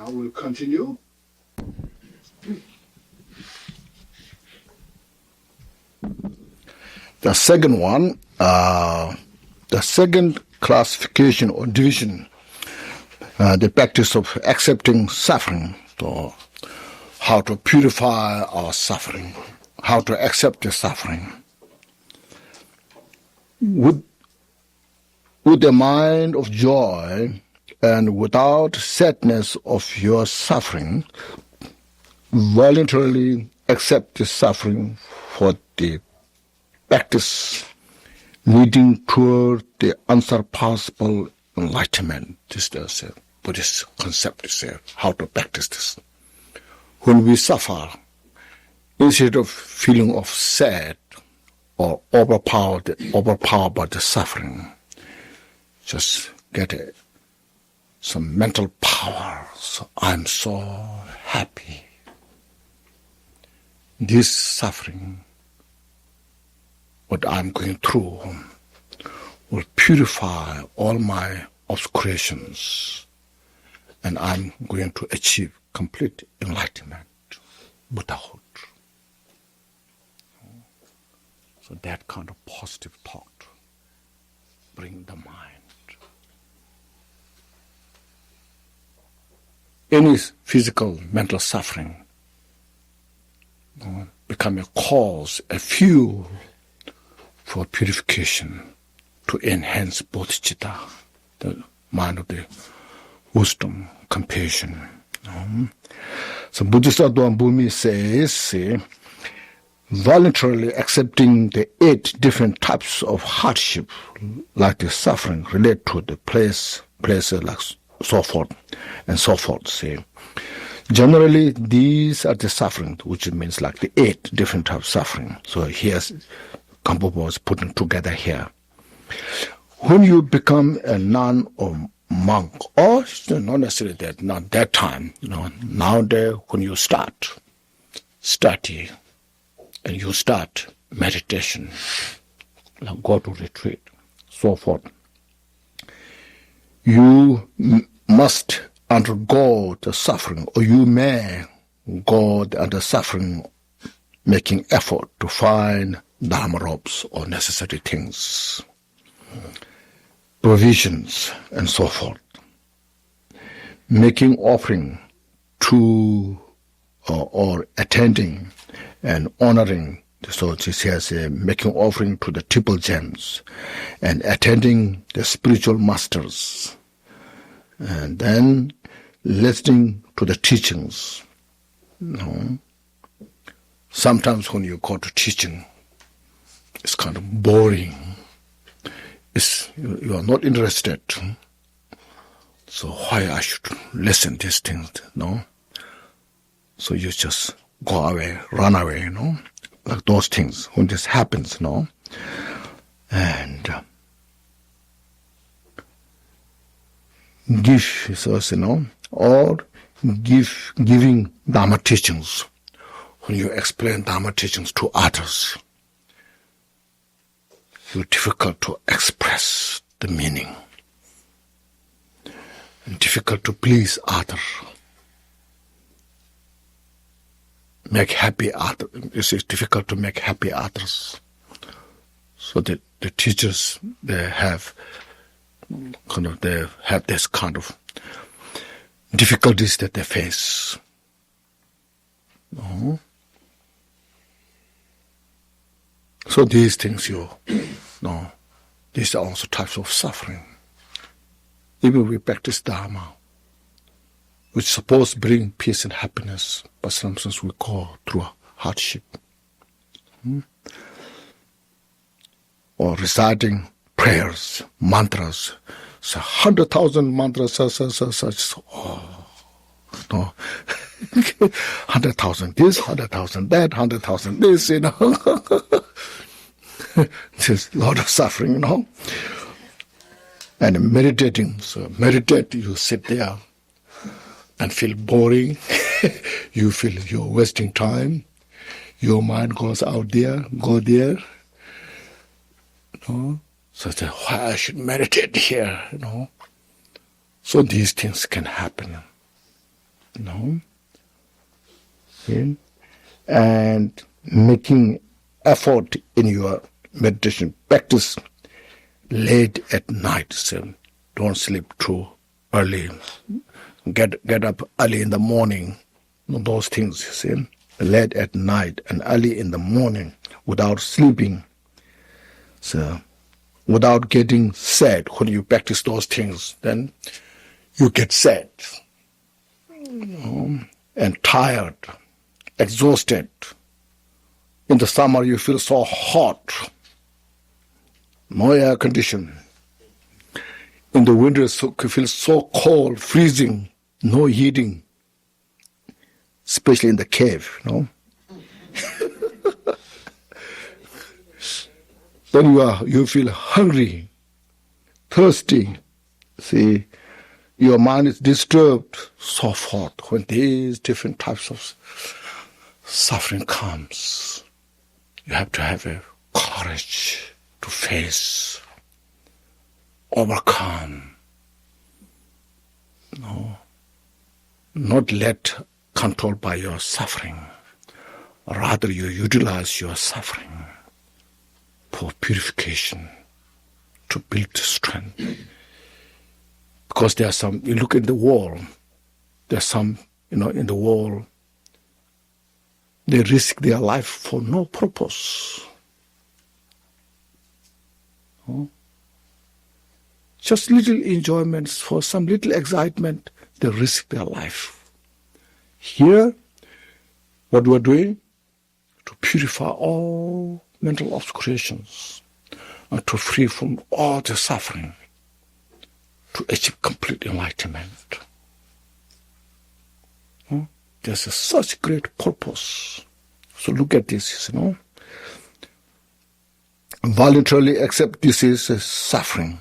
Now we'll continue. The second one, the second classification or division, the practice of accepting suffering, so how to purify our suffering, how to accept the suffering. With a mind of joy and without sadness of your suffering, voluntarily accept the suffering for the practice leading toward the unsurpassable enlightenment. This is a Buddhist concept, is how to practice this. When we suffer, instead of feeling of sad or overpowered by the suffering, just get some mental power. So I'm so happy. This suffering, what I'm going through, will purify all my obscurations, and I'm going to achieve complete enlightenment, Buddhahood. So that kind of positive thought bring the mind. Any physical, mental suffering become a cause, a fuel for purification, to enhance bodhicitta, the mind of the wisdom, compassion. So Buddhist Doan Bhumi says, voluntarily accepting the 8 different types of hardship, like the suffering related to the places like so forth and so forth. Say, generally these are the suffering, which means like the 8 different types of suffering. So here's Gampopa was putting together here. When you become a nun or monk, or not necessarily that, not that time, nowadays when you study, and you start meditation, like go to retreat, so forth, you must undergo the suffering, or you may go under suffering, making effort to find dharma robes or necessary things, provisions, and so forth. Making offering to or attending and honoring. So it says making offering to the triple gems and attending the spiritual masters, and then listening to the teachings. Sometimes when you go to teaching, it's kind of boring. You are not interested. So why I should listen to these things, So you just go away, run away, like those things when this happens, and give, or giving Dharma teachings. When you explain Dharma teachings to others, it's difficult to express the meaning, and difficult to please others. Make happy others. It's difficult to make happy others. So the teachers, they have this kind of difficulties that they face. So these things these are also types of suffering. Even we practice Dharma, which is supposed to bring peace and happiness, but sometimes we go through hardship. Or reciting prayers, mantras, 100,000 mantras, 100,000 this, 100,000 that, 100,000 this, There's a lot of suffering, And meditating, so meditate, you sit there and feel boring. You feel you're wasting time. Your mind goes out there, go there. So that's why I should meditate here, So these things can happen. See? And making effort in your meditation practice late at night. So don't sleep too early. Get up early in the morning. Those things, you see. Late at night and early in the morning without sleeping. So without getting sad when you practice those things, then you get sad. And tired, exhausted. In the summer you feel so hot. No air condition. In the winter you feel so cold, freezing, no heating. Especially in the cave, Then you feel hungry, thirsty. See, your mind is disturbed, so forth. When these different types of suffering comes, you have to have a courage to face, overcome. Not let controlled by your suffering. Rather, you utilize your suffering for purification, to build strength. Because there are some, you look in the world, there are some, in the world, they risk their life for no purpose. Just little enjoyments, for some little excitement, they risk their life. Here, what we're doing, to purify all mental obscurations, and to free from all the suffering, to achieve complete enlightenment. There's such great purpose. So look at this, Voluntarily accept this is a suffering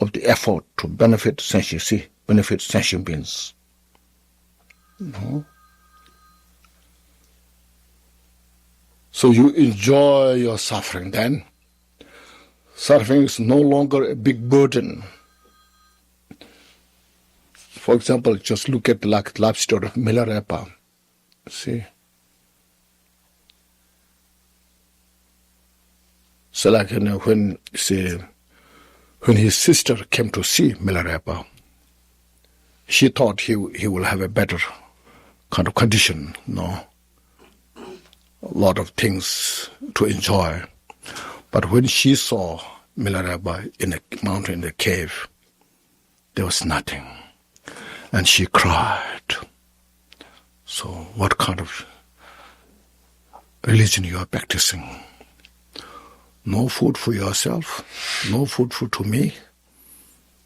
of the effort to benefit sentient beings. So you enjoy your suffering then. Suffering is no longer a big burden. For example, just look at the life story of Milarepa. See? So like when his sister came to see Milarepa, she thought he will have a better kind of condition, a lot of things to enjoy. But when she saw Milarepa in a mountain, in a cave, there was nothing. And she cried. So what kind of religion you are practicing? No food for yourself, no food to me.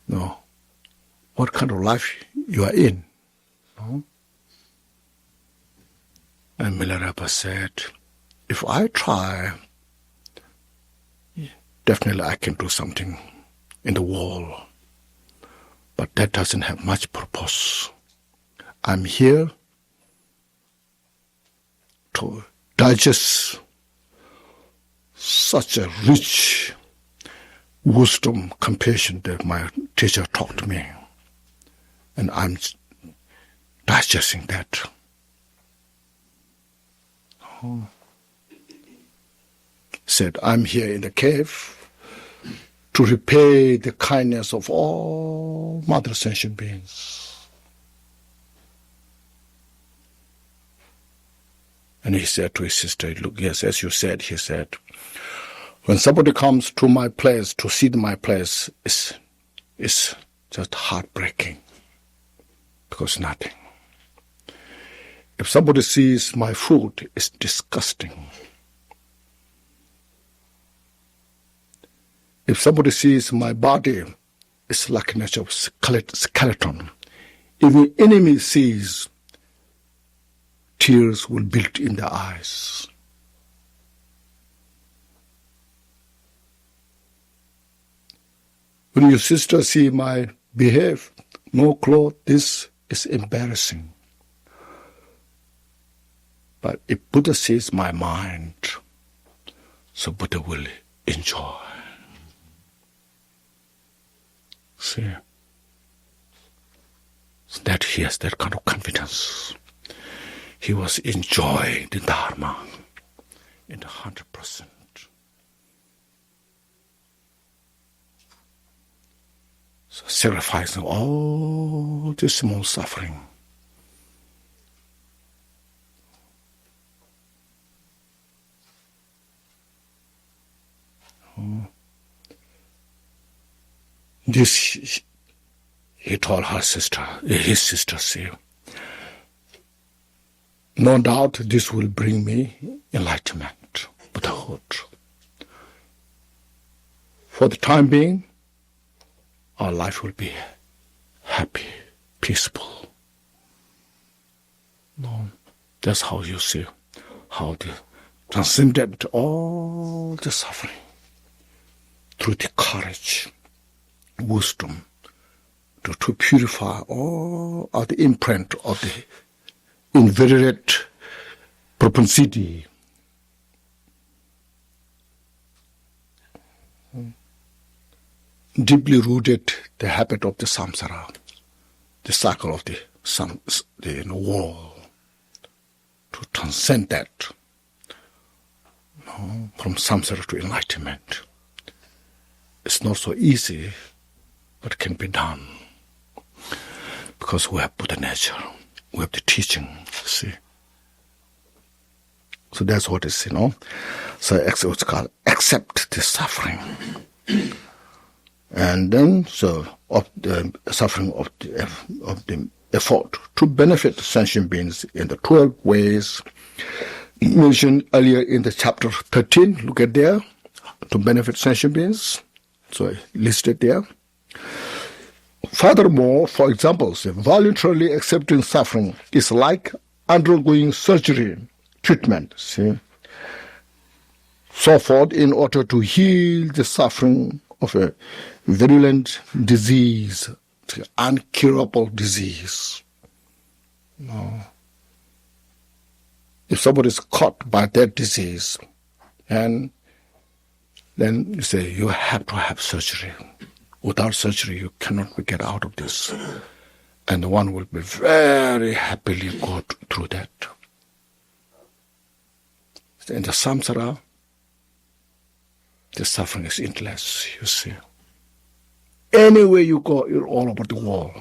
No. What kind of life you are in? And Milarepa said, if I try, definitely I can do something in the world. But that doesn't have much purpose. I'm here to digest such a rich wisdom, compassion that my teacher taught to me. And I'm digesting that. Said, I'm here in the cave to repay the kindness of all mother sentient beings. And he said to his sister, look, yes, as you said, he said, when somebody comes to my place, to see my place, it's just heartbreaking, because nothing. If somebody sees my food, it's disgusting. If somebody sees my body, it's like a nature of skeleton. If the enemy sees, tears will build in their eyes. When your sister see my behave, no clothes, this is embarrassing. But if Buddha sees my mind, so Buddha will enjoy. See? So that he has that kind of confidence. He was enjoying the Dharma in 100%. So sacrificing all this small suffering. This, he told his sister, see, no doubt this will bring me enlightenment, Buddhahood. For the time being, our life will be happy, peaceful. No, that's how you see how they transcended all the suffering through the courage, wisdom, to purify all of the imprint of the inveterate propensity. Deeply rooted the habit of the samsara, the cycle of the world, to transcend that, from samsara to enlightenment. It's not so easy, but it can be done. Because we have Buddha nature, we have the teaching, see. So that's what it's, So it's called accept the suffering. And then, of the suffering of the effort to benefit sentient beings in the 12 ways mentioned earlier in the chapter 13. Look at there, to benefit sentient beings. So listed there. Furthermore, for example, voluntarily accepting suffering is like undergoing surgery, treatment, see, so forth, in order to heal the suffering of a virulent disease, uncurable disease. No. If somebody is caught by that disease, and then you say you have to have surgery. Without surgery, you cannot get out of this. And one will be very happily go through that. In the samsara, the suffering is endless, you see. Anywhere you go, you're all over the world.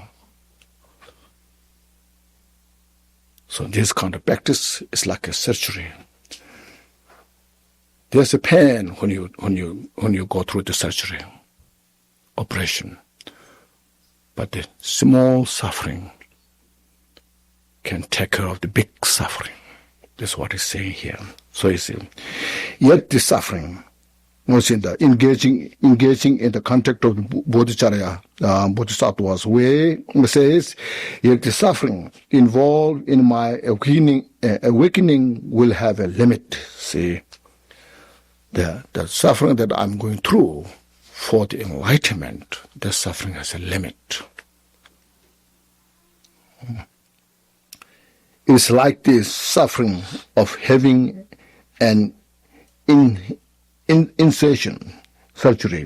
So this kind of practice is like a surgery. There's a pain when you go through the surgery, operation. But the small suffering can take care of the big suffering. That's what he's saying here. So you see, yet the suffering was in the engaging in the contact of bodhicharya, bodhisattva's way, says, yet the suffering involved in my awakening will have a limit. See, the suffering that I'm going through for the enlightenment, the suffering has a limit. It's like the suffering of having an incision surgery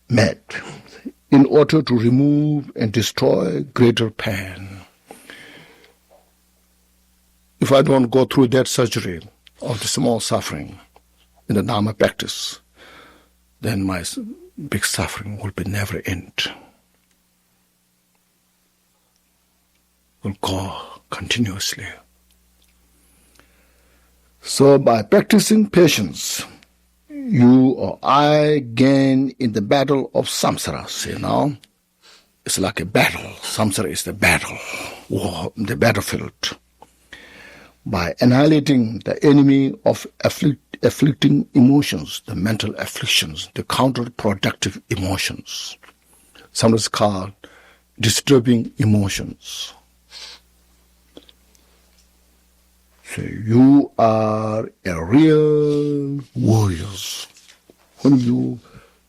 made in order to remove and destroy greater pain. If I don't go through that surgery of the small suffering in the Dharma practice, then my big suffering will be never end. Will go continuously. So by practicing patience, you or I gain in the battle of samsara. See now, it's like a battle. Samsara is the battle, war, the battlefield. By annihilating the enemy of afflicting emotions, the mental afflictions, the counterproductive emotions, sometimes called disturbing emotions. So you are a real warrior when you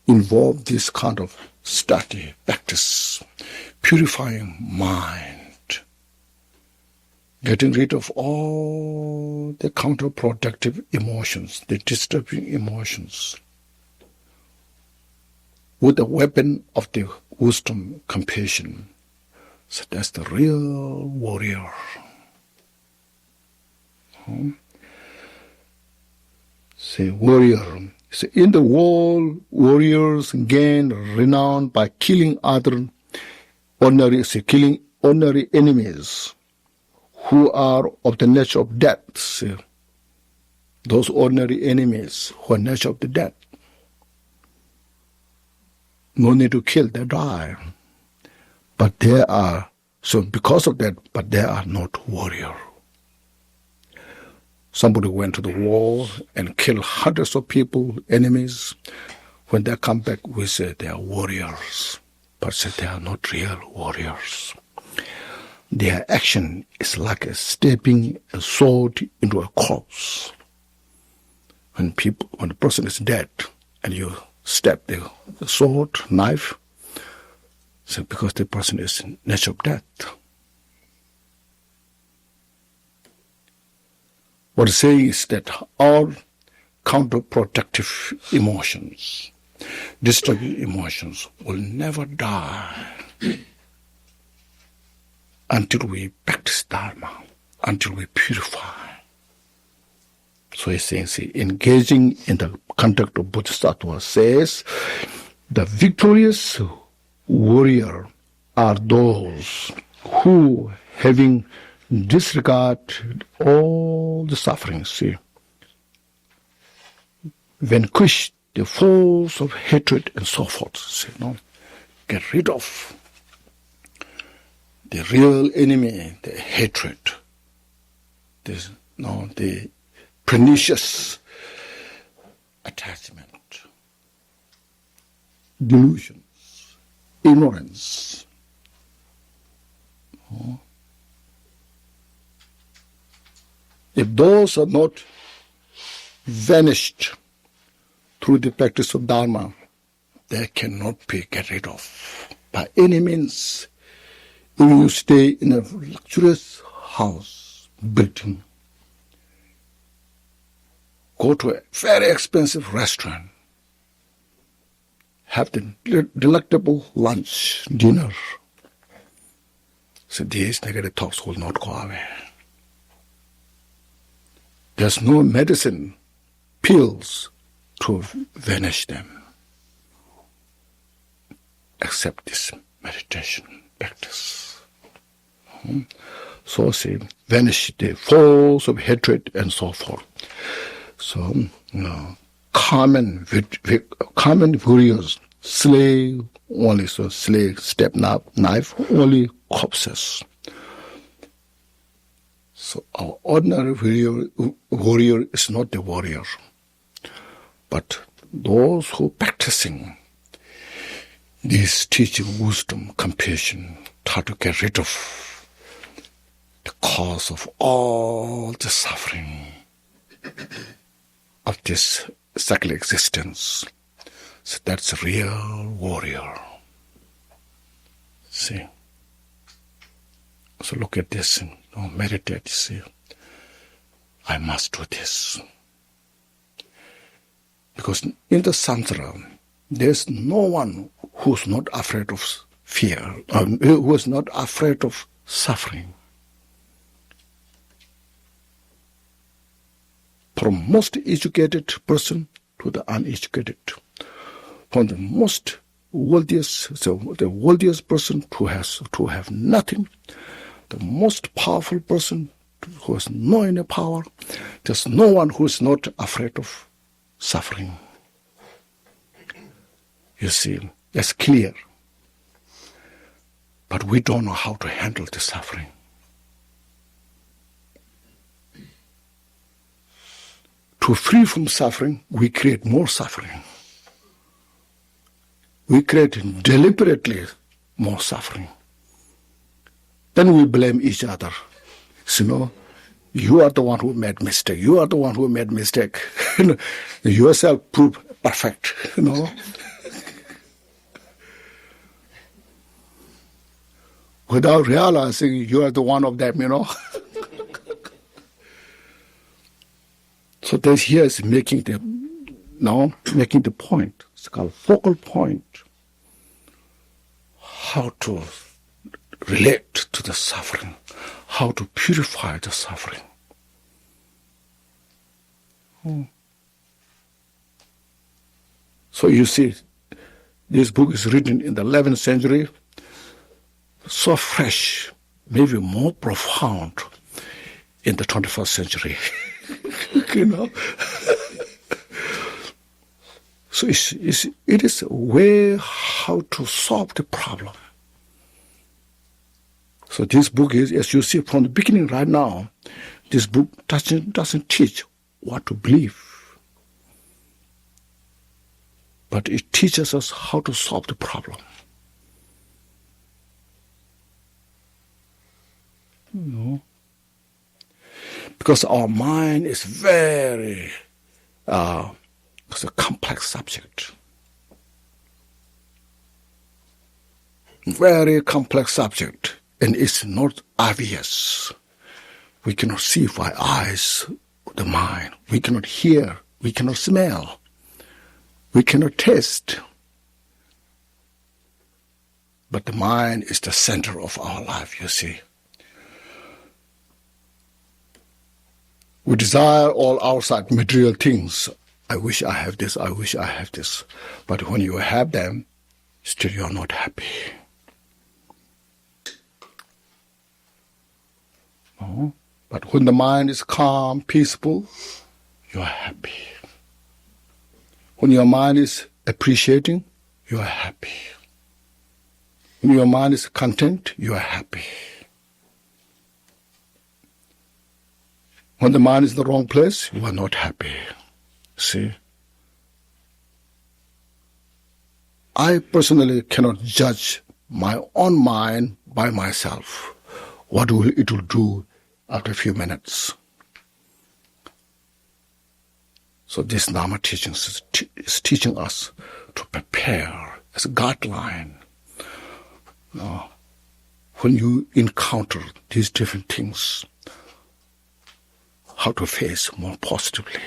involve this kind of study, practice, purifying mind, getting rid of all the counterproductive emotions, the disturbing emotions, with the weapon of the wisdom, compassion, So that's the real warrior. Say warrior. So in the world, warriors gain renown by killing killing ordinary enemies who are of the nature of death. See, those ordinary enemies who are nature of the death. No need to kill, they die. But they are, so because of that, but they are not warrior. Somebody went to the war and killed hundreds of people, enemies. When they come back, we say they are warriors. But say they are not real warriors. Their action is like a stepping a sword into a corpse. When the person is dead and you step the sword, knife, so because the person is nature of death. What I'm saying is that all counterproductive emotions, destructive emotions, will never die until we practice Dharma, until we purify. So he's saying, engaging in the conduct of Bodhisattva says, the victorious warrior are those who, having disregarded all the sufferings, vanquish the force of hatred and so forth. Get rid of the real enemy, the hatred, the pernicious attachment, delusions, ignorance. If those are not vanished through the practice of Dharma, they cannot be get rid of by any means. If you stay in a luxurious house, building, go to a very expensive restaurant, have the delectable lunch, dinner, so these negative thoughts will not go away. There's no medicine, pills to vanish them, except this meditation practice. So vanish the force of hatred and so forth. So, common warriors slay only, step knife, only corpses. So our ordinary warrior is not the warrior, but those who are practicing this teaching, wisdom, compassion, try to get rid of the cause of all the suffering of this cyclic existence. So that's a real warrior. See? So look at this and meditate. See, I must do this. Because in the samsara, there's no one who's not afraid of fear, who is not afraid of suffering. From most educated person to the uneducated, from the most wealthiest, so the wealthiest person to have nothing, the most powerful person who has no inner power, there's no one who is not afraid of suffering. You see, that's clear. But we don't know how to handle the suffering. To free from suffering, we create more suffering. We create deliberately more suffering. Then we blame each other. So, you are the one who made mistake. You are the one who made mistake. Yourself prove perfect. Without realizing you are the one of them. So this here is making the point. It's called focal point. How to relate to the suffering, how to purify the suffering. So you see, this book is written in the 11th century, so fresh, maybe more profound in the 21st century. You know? So it is a way how to solve the problem. So this book is, as you see from the beginning right now, this book doesn't teach what to believe, but it teaches us how to solve the problem. You know? Because our mind is very it's a complex subject. Very complex subject. And it's not obvious. We cannot see with our eyes the mind. We cannot hear. We cannot smell. We cannot taste. But the mind is the center of our life, you see. We desire all outside material things. I wish I have this, I wish I have this. But when you have them, still you are not happy. No? But when the mind is calm, peaceful, you are happy. When your mind is appreciating, you are happy. When your mind is content, you are happy. When the mind is in the wrong place, you are not happy. See? I personally cannot judge my own mind by myself. What it will do after a few minutes. So this Dharma teaching is teaching us to prepare as a guideline. When you encounter these different things, how to face more positively,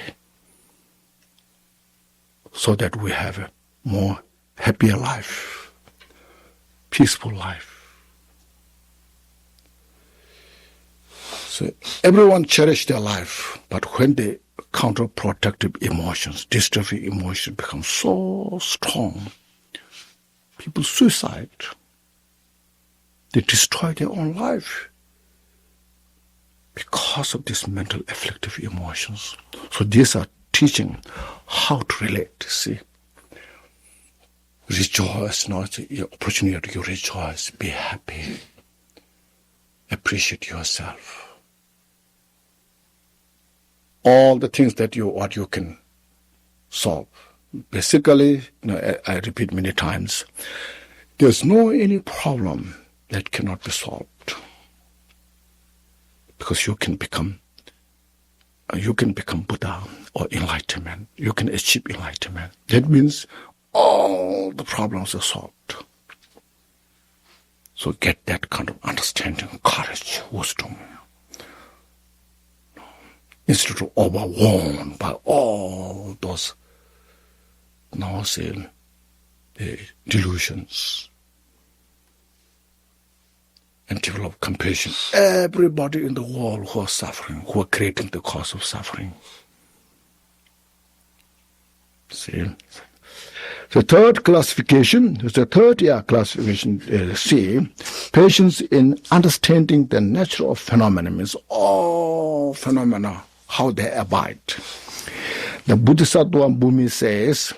so that we have a more happier life, peaceful life. So everyone cherish their life, but when the counterproductive emotions, destructive emotions become so strong, people suicide. They destroy their own life because of these mental afflictive emotions. So these are teaching how to relate, see. Rejoice, not your opportunity to rejoice, be happy, appreciate yourself. All the things that you can solve. Basically, I repeat many times, there's no any problem that cannot be solved. Because you can become Buddha or enlightenment. You can achieve enlightenment. That means all the problems are solved. So get that kind of understanding, courage, wisdom. Instead of overwhelmed by all those delusions. And develop compassion. Everybody in the world who are suffering, who are creating the cause of suffering. See? The third classification, C, patience in understanding the nature of phenomena, means all phenomena, how they abide. The Bodhisattva Bhumi says,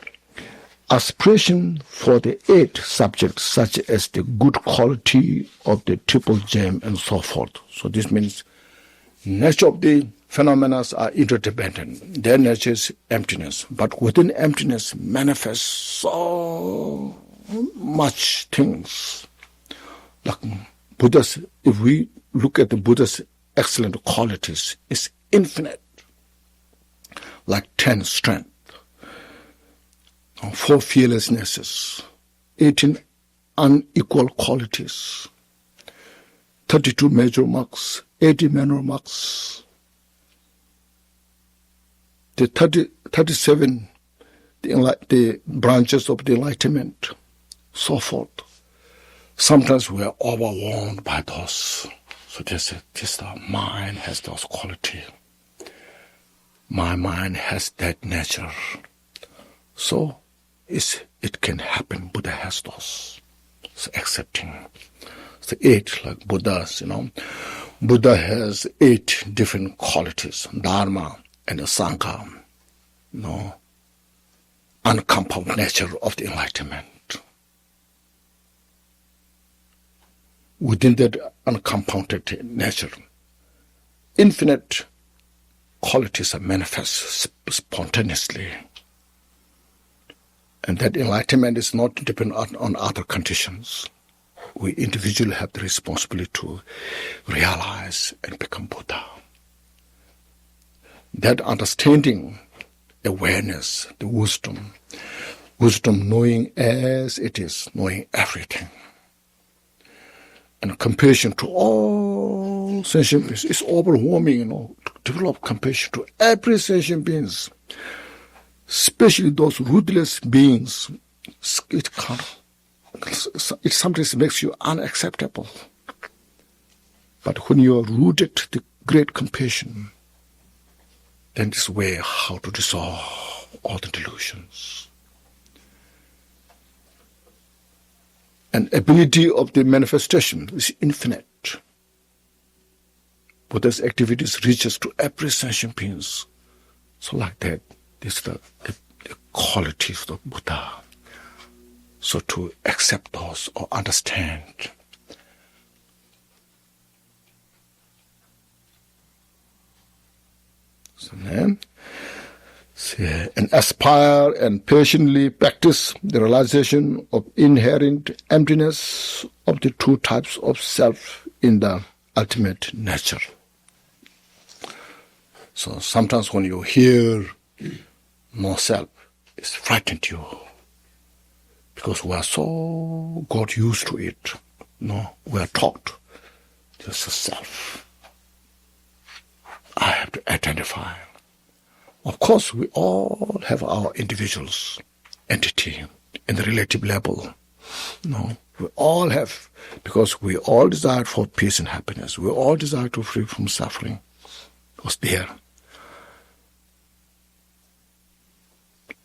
aspiration for the 8 subjects, such as the good quality of the triple gem and so forth. So this means nature of the phenomena are interdependent. Their nature is emptiness. But within emptiness manifests so much things. Like Buddha's, if we look at the Buddha's excellent qualities, it's infinite. Like 10 strength. 4 fearlessnesses, 18 unequal qualities, 32 major marks, 80 minor marks, the 37 the branches of the enlightenment, so forth. Sometimes we are overwhelmed by those. So this mind has those qualities. My mind has that nature. So it can happen. Buddha has those. So accepting. So 8, like Buddhas, Buddha has 8 different qualities. Dharma and the Sangha. Uncompounded nature of the enlightenment. Within that uncompounded nature, infinite qualities are manifest spontaneously. And that enlightenment is not dependent on other conditions. We individually have the responsibility to realize and become Buddha. That understanding, awareness, the wisdom knowing as it is, knowing everything. And compassion to all sentient beings is overwhelming, to develop compassion to every sentient beings, especially those ruthless beings. It sometimes makes you unacceptable. But when you are rooted to the great compassion, then this way how to dissolve all the delusions. And ability of the manifestation is infinite. Buddha's activities reaches to every sentient beings. So like that, this is the qualities of Buddha. So to accept those or understand. So then, and aspire and patiently practice the realization of inherent emptiness of the 2 types of self in the ultimate nature. So sometimes when you hear no self, it frightens you because we are so got used to it. We are taught there's a self. I have to identify. Of course, we all have our individuals, entity, in the relative level. We all have, because we all desire for peace and happiness. We all desire to free from suffering. It was there.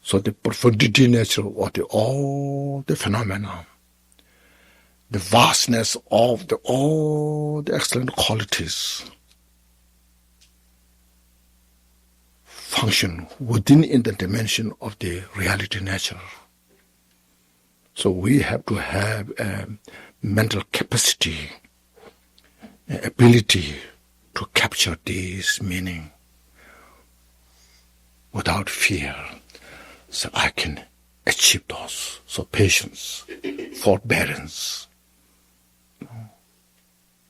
So the profundity nature of all the phenomena, the vastness of all the excellent qualities, function within in the dimension of the reality nature. So we have to have a mental capacity, ability to capture this meaning without fear. So I can achieve those. So patience, forbearance.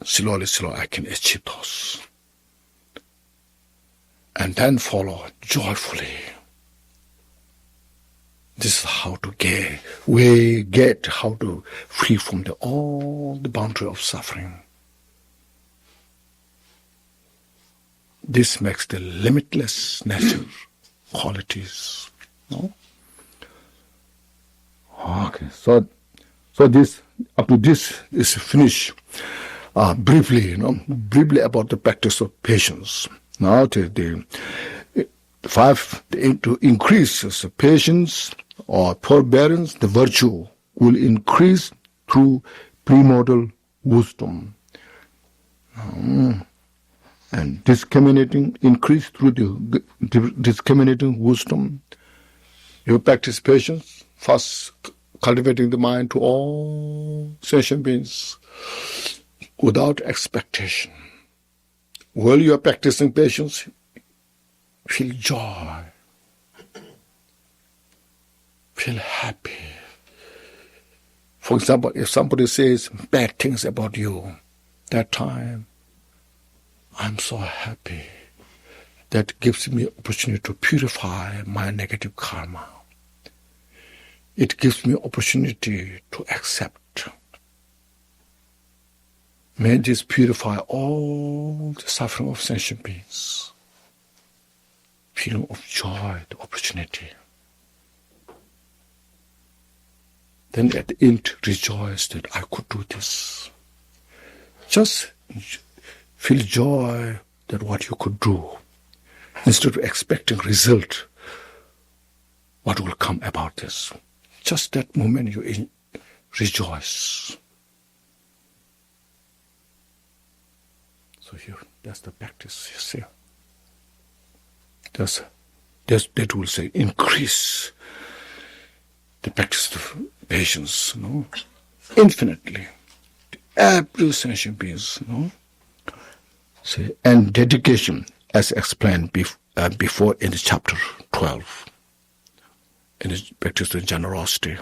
Slowly I can achieve those. And then follow joyfully. This is how to get how to free from all the boundary of suffering. This makes the limitless nature qualities. Okay, so this up to this is finished. Briefly about the practice of patience. Now to increase patience or forbearance, the virtue will increase through premortal wisdom. And increase through the discriminating wisdom. You practice patience, first cultivating the mind to all sentient beings without expectation. While you are practicing patience, feel joy, feel happy. For example, if somebody says bad things about you, that time, I'm so happy. That gives me opportunity to purify my negative karma. It gives me opportunity to accept. May this purify all the suffering of sentient beings. Feeling of joy, the opportunity. then at the end rejoice that I could do this. Just feel joy that what you could do, instead of expecting result, what will come about this. Just that moment you rejoice. So that's the practice, you see. That will say increase the practice of patience, infinitely. Every sentient beings, See, and dedication, as explained before in the chapter 12, in the practice of generosity,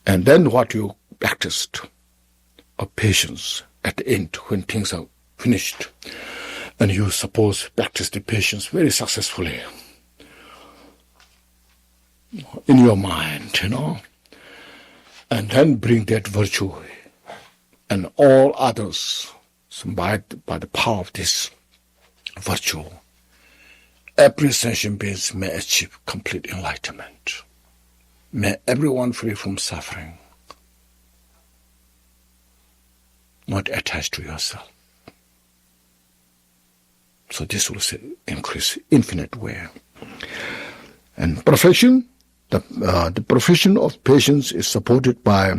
And then what you practiced of patience at the end, when things are finished, and you suppose practice the patience very successfully in your mind, and then bring that virtue and all others by the power of this virtue. Every sentient being may achieve complete enlightenment. May everyone free from suffering, not attached to yourself. So this will increase infinite way. And profession, the profession of patience is supported by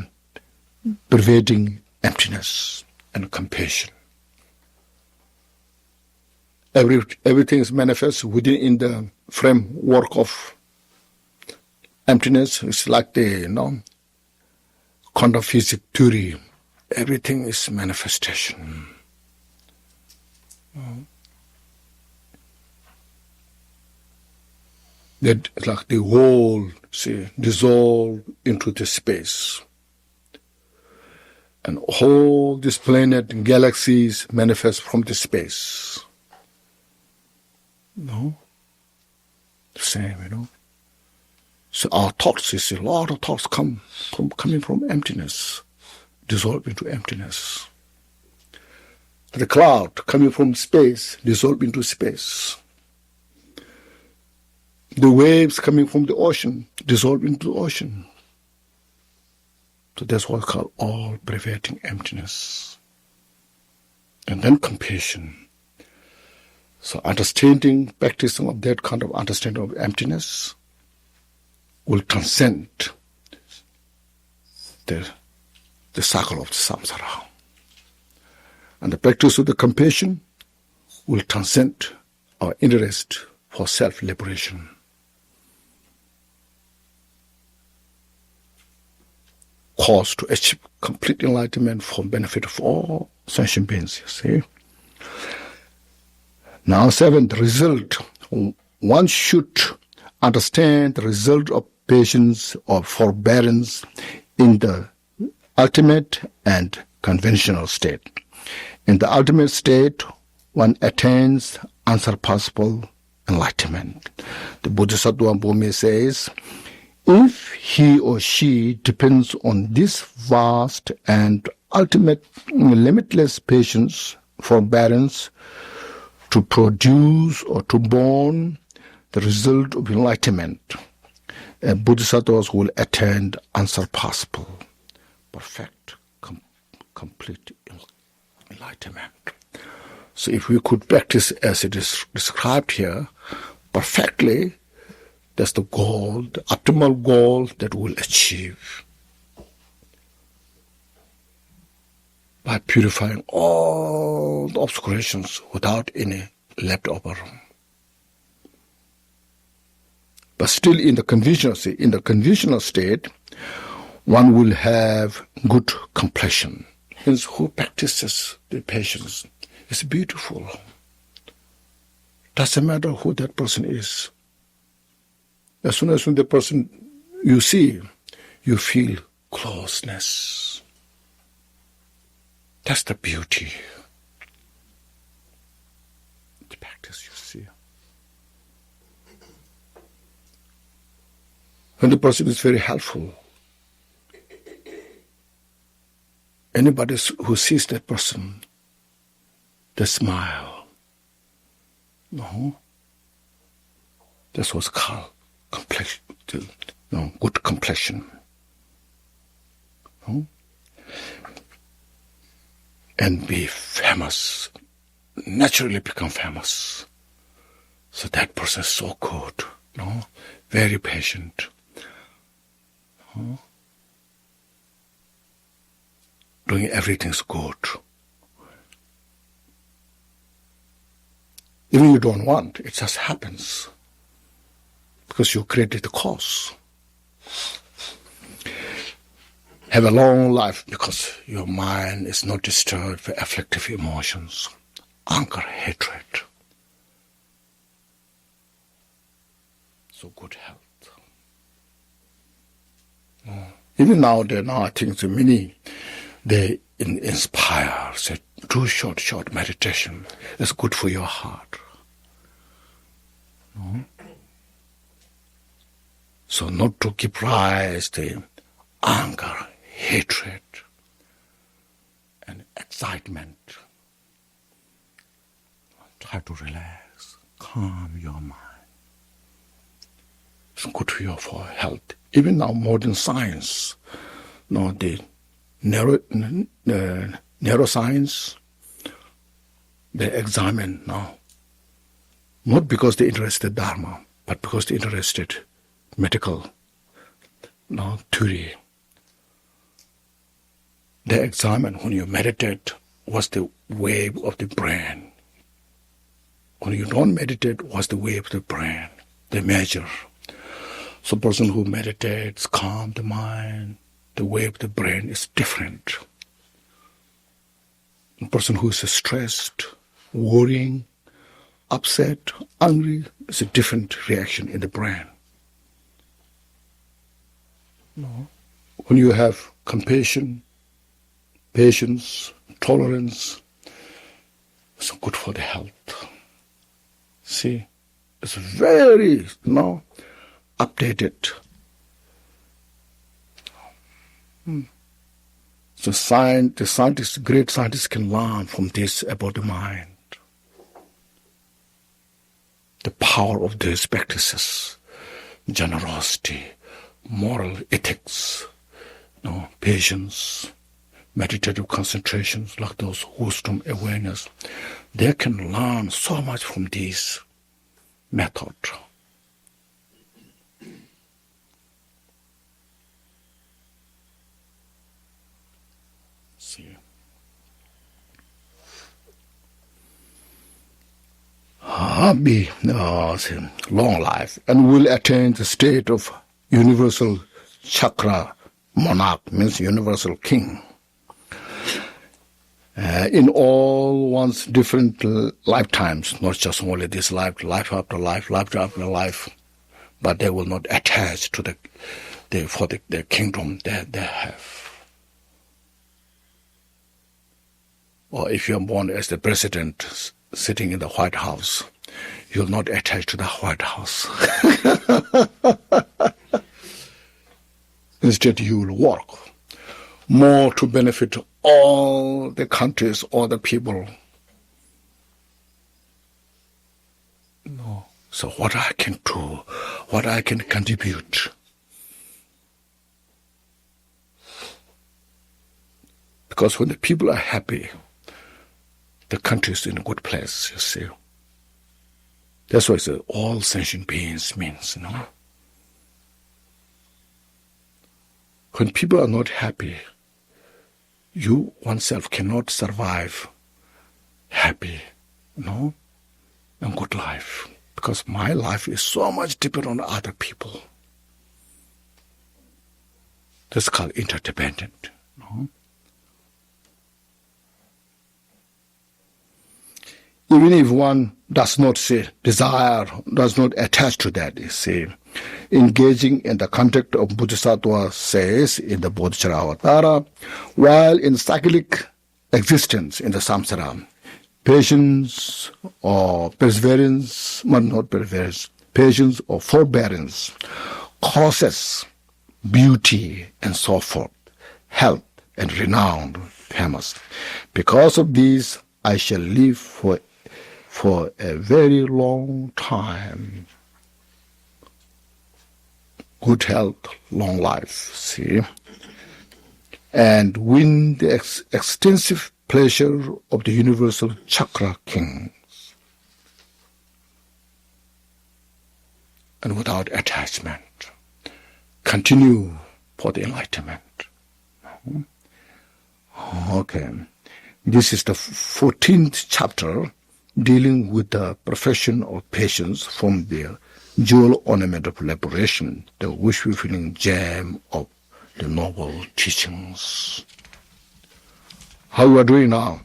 pervading emptiness and compassion. Everything is manifest in the framework of emptiness. It's like the quantum physics theory. Everything is manifestation. That like the whole, dissolve into the space. And all this planet and galaxies manifest from the space. Same, So our thoughts, a lot of thoughts coming from emptiness, dissolve into emptiness. The cloud coming from space, dissolve into space. The waves coming from the ocean, dissolve into the ocean. So that's what's called all-pervading emptiness. And then compassion. So understanding, practicing of that kind of understanding of emptiness will transcend the cycle of the samsara. And the practice of the compassion will transcend our interest for self-liberation. Cause to achieve complete enlightenment for benefit of all sentient beings, you see. Now, 7, the result. One should understand the result of patience or forbearance in the ultimate and conventional state. In the ultimate state, one attains unsurpassable enlightenment. The Bodhisattva Bhumi says, if he or she depends on this vast and ultimate limitless patience, forbearance, to produce or to born the result of enlightenment, Bodhisattvas will attain unsurpassable, perfect, complete enlightenment. So if we could practice as it is described here perfectly, that's the goal, the optimal goal that we'll achieve by purifying all the obscurations without any leftover. But still in the conventional state, one will have good completion. Hence, who practices the patience is beautiful. Doesn't matter who that person is. As soon as the person you see, you feel closeness. That's the beauty. The practice, you see. When the person is very helpful, anybody who sees that person, they smile. No, that's what's called complexion. Good complexion. and be famous, naturally become famous. So that person is so good, very patient. Doing everything's good. Even you don't want, it just happens. Because you created the cause. Have a long life because your mind is not disturbed by afflictive emotions, anger, hatred. So good health. Even now, I think the many, they inspire, say, do short meditation. It's good for your heart. So not to give rise to anger, hatred, and excitement. Try to relax, calm your mind. It's good for health. Even now, modern science, the neuroscience, they examine now, not because they're interested in Dharma, but because they're interested in medical theory. They examine when you meditate, what's the wave of the brain. When you don't meditate, what's the wave of the brain. They measure. So a person who meditates, calm the mind, the wave of the brain is different. A person who is stressed, worrying, upset, angry, is a different reaction in the brain. When you have compassion, patience, tolerance, it's good for the health. See, it's very, updated. So great scientists can learn from this about the mind. The power of these practices, generosity, moral ethics, patience, meditative concentrations, like those wisdom awareness, they can learn so much from this method. See. Be long life and will attain the state of universal chakra monarch, means universal king. In all one's different lifetimes, not just only this life, life after life, life after life, but they will not attach to the kingdom that they have. Or if you're born as the president sitting in the White House, you'll not attach to the White House. Instead, you will work more to benefit all the countries, all the people. So what I can do, what I can contribute. Because when the people are happy, the country is in a good place, you see. That's what all sentient beings means, When people are not happy, you oneself cannot survive happy, and good life. Because my life is so much dependent on other people. That's called interdependent, Even if one does not desire, does not attach to that, engaging in the conduct of Bodhisattva says in the Bodhisattva, while in cyclic existence in the samsara, patience or perseverance, but not perseverance, patience or forbearance causes beauty and so forth, health and renown, famous. Because of these, I shall live for a very long time. Good health, long life, and win the extensive pleasure of the universal chakra kings. And without attachment, continue for the enlightenment. Okay. This is the 14th chapter dealing with the profession of patience from the JOL ornament of liberation, the wish-fulfilling gem of the noble teachings. How you are doing now?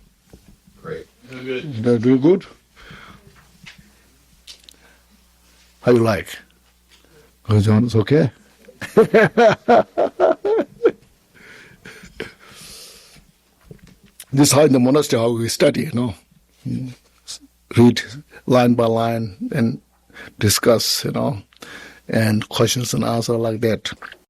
Great. Doing good. Doing good? How you like? Oh, John, it's okay? This is how in the monastery how we study, read line by line and discuss, and questions and answers like that.